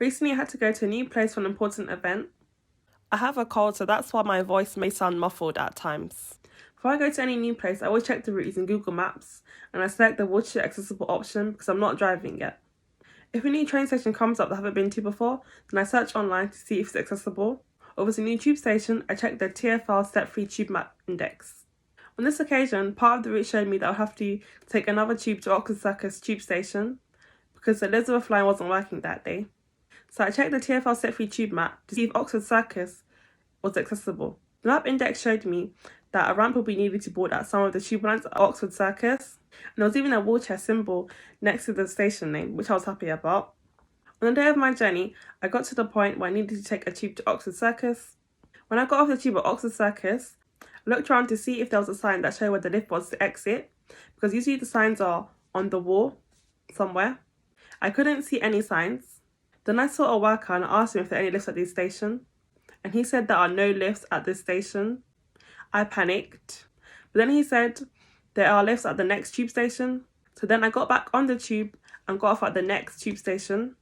Recently I had to go to a new place for an important event. I have a cold, so that's why my voice may sound muffled at times. Before I go to any new place, I always check the route using Google Maps, and I select the wheelchair accessible option because I'm not driving yet. If a new train station comes up that I haven't been to before, then I search online to see if it's accessible. Or if it's a new tube station, I check the TfL step-free tube map index. On this occasion, part of the route showed me that I'd have to take another tube to Oxford Circus tube station because the Elizabeth line wasn't working that day. So I checked the TfL step-free tube map to see if Oxford Circus was accessible. The map index showed me that a ramp would be needed to board at some of the tube lines at Oxford Circus, and there was even a wheelchair symbol next to the station name, which I was happy about. On the day of my journey, I got to the point where I needed to take a tube to Oxford Circus. When I got off the tube at Oxford Circus, I looked around to see if there was a sign that showed where the lift was to exit, because usually the signs are on the wall somewhere. I couldn't see any signs. Then I saw a worker and I asked him if there are any lifts at this station, and he said there are no lifts at this station. I panicked, but then he said there are lifts at the next tube station. So then I got back on the tube and got off at the next tube station.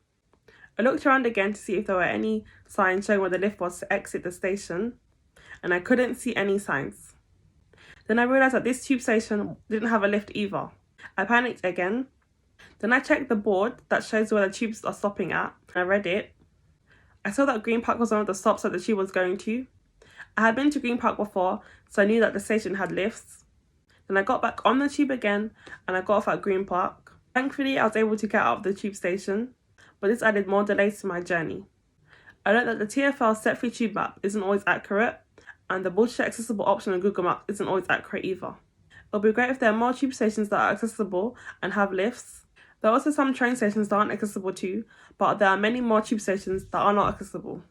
I looked around again to see if there were any signs showing where the lift was to exit the station, and I couldn't see any signs. Then I realised that this tube station didn't have a lift either. I panicked again. Then I checked the board that shows where the tubes are stopping at, and I read it. I saw that Green Park was one of the stops that the tube was going to. I had been to Green Park before, so I knew that the station had lifts. Then I got back on the tube again, and I got off at Green Park. Thankfully, I was able to get out of the tube station, but this added more delays to my journey. I learned that the TfL step-free tube map isn't always accurate, and the wheelchair accessible option on Google Maps isn't always accurate either. It'll be great if there are more tube stations that are accessible and have lifts. There are also some train stations that aren't accessible too, but there are many more tube stations that are not accessible.